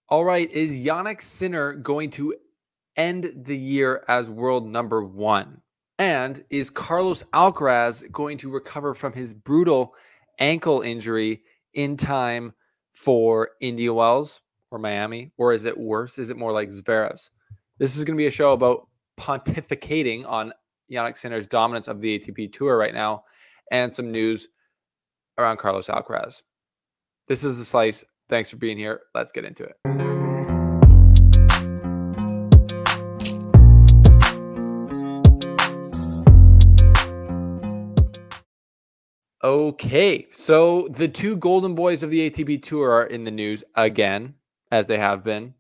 All right, is Jannik Sinner going to end the year as world number one? And is Carlos Alcaraz going to recover from his brutal ankle injury in time for India Wells or Miami? Or is it worse? Is it more like Zverev's? This is going to be a show about pontificating on Jannik Sinner's dominance of the ATP Tour right now and some news around Carlos Alcaraz. This is The Slice. Thanks for being here. Let's get into it. Okay, so the two golden boys of the ATP Tour are in the news again, as they have been.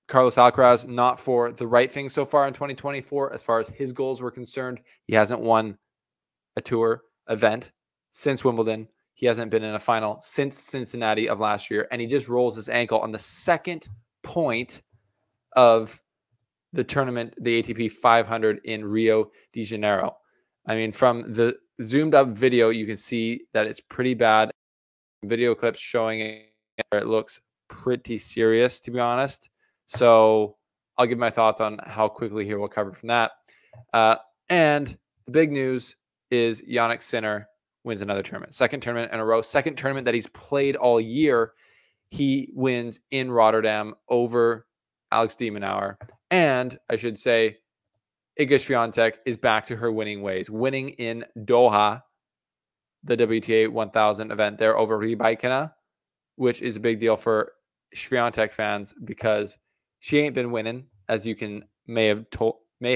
Carlos Alcaraz, not for the right thing so far in 2024, as far as his goals were concerned. He hasn't won a tour event since Wimbledon. He hasn't been in a final since Cincinnati of last year, and he just rolls his ankle on the second point of the tournament, the ATP 500 in Rio de Janeiro. I mean, from the zoomed up video, you can see that it's pretty bad. Video clips showing it looks pretty serious, to be honest. So I'll give my thoughts on how quickly he will recover from that. And the big news is Jannik Sinner wins another tournament. Second tournament in a row. Second tournament that he's played all year. He wins in Rotterdam over Alex de Minaur. And I should say, Iga Swiatek is back to her winning ways, winning in Doha, the WTA 1000 event there over Rybakina, which is a big deal for Swiatek fans because she ain't been winning, as you may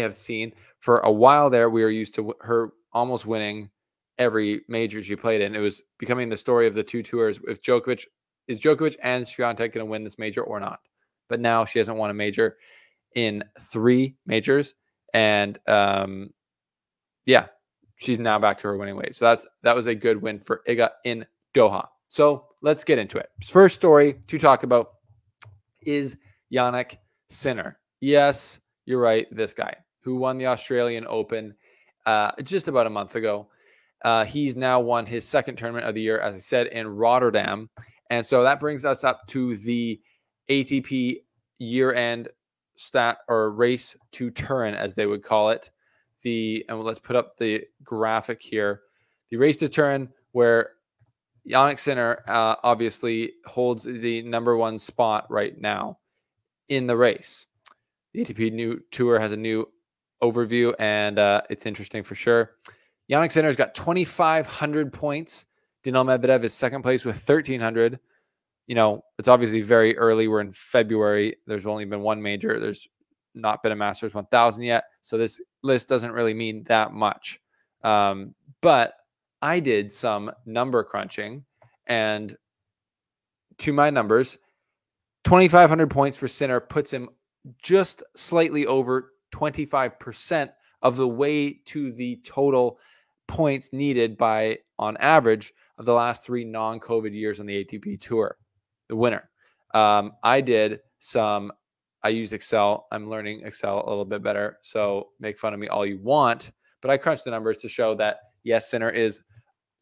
have seen for a while there. We were used to her almost winning every major she played in. It was becoming the story of the two tours. If Djokovic and Swiatek going to win this major or not? But now she hasn't won a major in 3 majors. And she's now back to her winning ways. So that was a good win for Iga in Doha. So let's get into it. First story to talk about is Jannik Sinner. Yes, you're right. This guy who won the Australian Open just about a month ago. He's now won his second tournament of the year, as I said, in Rotterdam. And so that brings us up to the ATP year-end stat or race to Turin, as they would call it. Let's put up the graphic here. The race to Turin, where Jannik Sinner obviously holds the number 1 spot right now in the race. The ATP new tour has a new overview, and it's interesting for sure. Jannik Sinner's got 2,500 points. Daniil Medvedev is second place with 1,300. You know, it's obviously very early. We're in February. There's only been one major. There's not been a Masters 1000 yet. So this list doesn't really mean that much. But I did some number crunching, and to my numbers, 2,500 points for Sinner puts him just slightly over 25% of the way to the total points needed by, on average, of the last 3 non-COVID years on the ATP Tour. The winner. I used Excel. I'm learning Excel a little bit better, so make fun of me all you want. But I crunched the numbers to show that, yes, Sinner is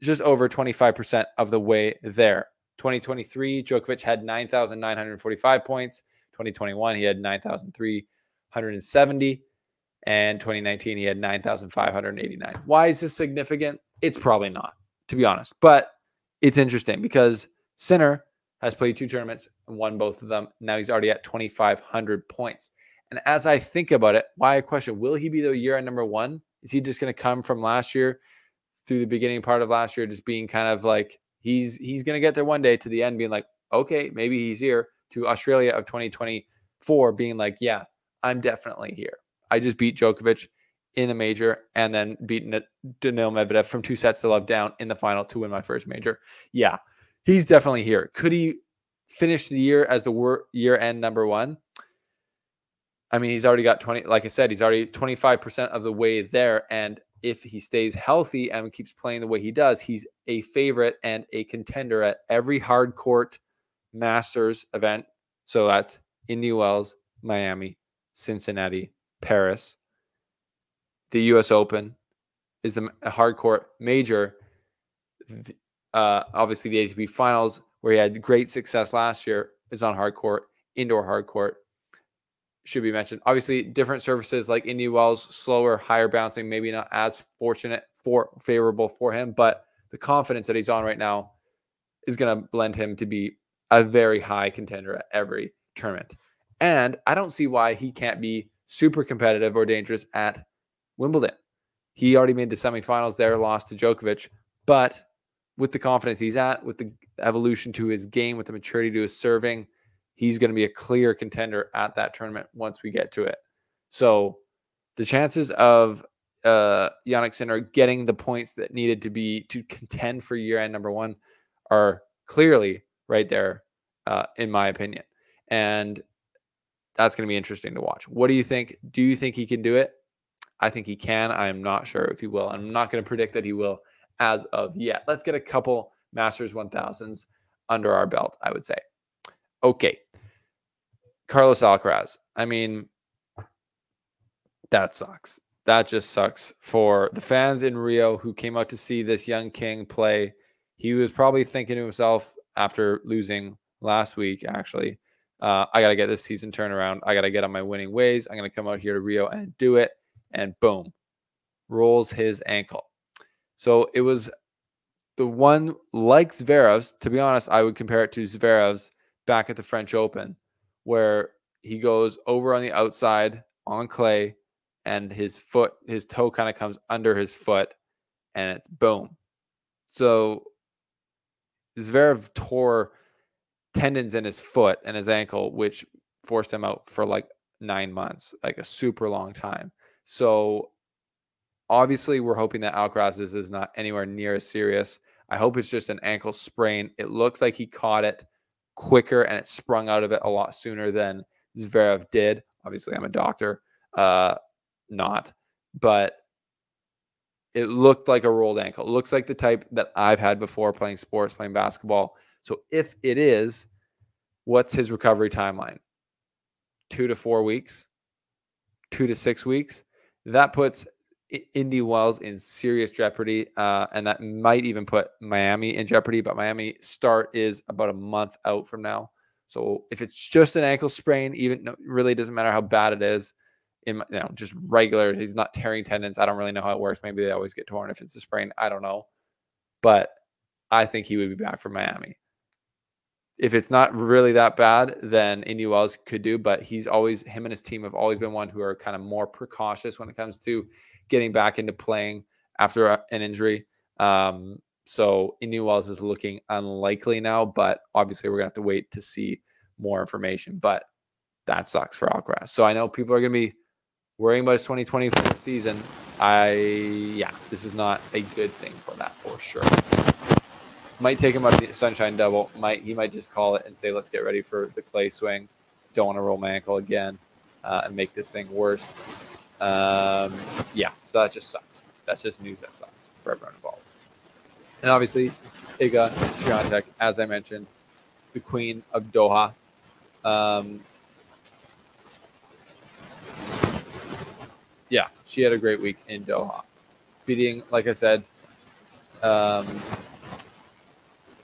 just over 25% of the way there. 2023, Djokovic had 9,945 points. 2021, he had 9,370. And 2019, he had 9,589. Why is this significant? It's probably not, to be honest. But it's interesting because Sinner has played 2 tournaments and won both of them. Now he's already at 2,500 points. And as I think about it, why I question, will he be the year-end number 1? Is he just going to come from last year through the beginning part of last year, just being kind of like, he's going to get there one day to the end being like, okay, maybe he's here, to Australia of 2024 being like, yeah, I'm definitely here. I just beat Djokovic in the major and then beaten Daniil Medvedev from 2 sets to love down in the final to win my first major. Yeah, he's definitely here. Could he finish the year as the year-end number 1? I mean, he's already got 20, like I said, he's already 25% of the way there. And if he stays healthy and keeps playing the way he does, he's a favorite and a contender at every hard court Masters event. So that's Indian Wells, Miami, Cincinnati, Paris. The US Open is a hard court major. Obviously, the ATP Finals, where he had great success last year, is on hard court. indoor hard court should be mentioned. Obviously, different surfaces like Indian Wells, slower, higher bouncing, maybe not as favorable for him, but the confidence that he's on right now is going to lend him to be a very high contender at every tournament. And I don't see why he can't be super competitive or dangerous at Wimbledon. He already made the semifinals there, lost to Djokovic, but with the confidence he's at, with the evolution to his game, with the maturity to his serving, he's going to be a clear contender at that tournament once we get to it. So the chances of Jannik Sinner getting the points that needed to contend for year-end number one are clearly right there, in my opinion. And that's going to be interesting to watch. What do you think? Do you think he can do it? I think he can. I'm not sure if he will. I'm not going to predict that he will as of yet. Let's get a couple Masters 1000s under our belt, I would say. Okay. Carlos Alcaraz. I mean, that sucks. That just sucks for the fans in Rio who came out to see this young king play. He was probably thinking to himself after losing last week, actually, I got to get this season turned around. I got to get on my winning ways. I'm going to come out here to Rio and do it. And boom, rolls his ankle. So it was the one like Zverev's. To be honest, I would compare it to Zverev's back at the French Open, where he goes over on the outside on clay and his toe kind of comes under his foot and it's boom. So Zverev tore tendons in his foot and his ankle, which forced him out for like 9 months, like a super long time. So obviously we're hoping that Alcaraz's is not anywhere near as serious. I hope it's just an ankle sprain. It looks like he caught it quicker and it sprung out of it a lot sooner than Zverev did. Obviously, I'm a doctor, not, but it looked like a rolled ankle. It looks like the type that I've had before playing sports, playing basketball. So if it is, what's his recovery timeline? 2 to 4 weeks, 2 to 6 weeks. That puts Indy Wells in serious jeopardy, and that might even put Miami in jeopardy. But Miami start is about a month out from now. So if it's just an ankle sprain, even really doesn't matter how bad it is. Just regular, he's not tearing tendons. I don't really know how it works. Maybe they always get torn if it's a sprain. I don't know, but I think he would be back for Miami. If it's not really that bad, then Indy Wells could do. But him and his team have always been one who are kind of more precautious when it comes to getting back into playing after an injury. So Indy Wells is looking unlikely now, but obviously we're going to have to wait to see more information. But that sucks for Alcaraz. So I know people are going to be worrying about his 2024 season. This is not a good thing for that for sure. Might take him out of the Sunshine Double. He might just call it and say, let's get ready for the clay swing. Don't want to roll my ankle again and make this thing worse. So that just sucks. That's just news that sucks for everyone involved. And obviously, Iga Swiatek, as I mentioned, the queen of Doha. She had a great week in Doha. Beating, like I said, Elena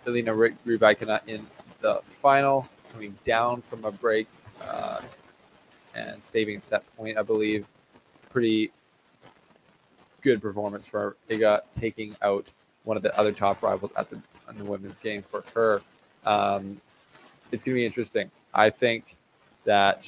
Rybakina in the final, coming down from a break and saving a set point, I believe. Pretty good performance for Iga, taking out one of the other top rivals in the women's game for her. It's going to be interesting. I think that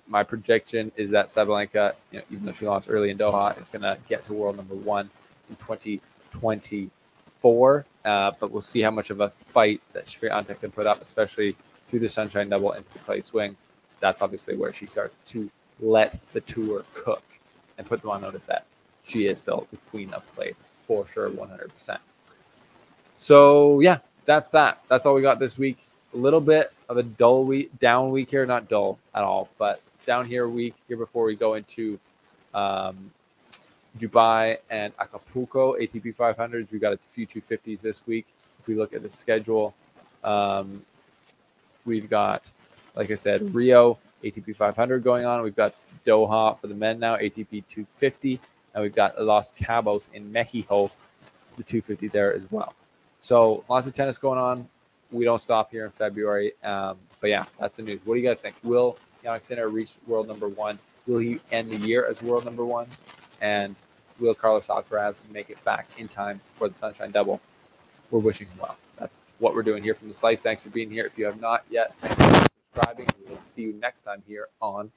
my prediction is that Sabalenka, even though she lost early in Doha, is going to get to world number 1 in 2024. But we'll see how much of a fight that Swiatek can put up, especially through the Sunshine Double into the clay swing. That's obviously where she starts to let the tour cook and put them on notice that she is still the queen of clay for sure, 100%. So that's that. That's all we got this week. A little bit of a down week here, not dull at all, but down here week here before we go into Dubai and Acapulco ATP 500s. We've got a few 250s this week. If we look at the schedule, we've got, like I said, Rio ATP 500 going on. We've got Doha for the men now, ATP 250, and we've got Los Cabos in Mexico, the 250 there as well. So lots of tennis going on. We don't stop here in February. But yeah, that's the news. What do you guys think? Will Jannik Sinner reach world number 1? Will he end the year as world number 1? And will Carlos Alcaraz make it back in time for the Sunshine Double? We're wishing him well. That's what we're doing here from The Slice. Thanks for being here. If you have not yet, thank you for subscribing. We'll see you next time here on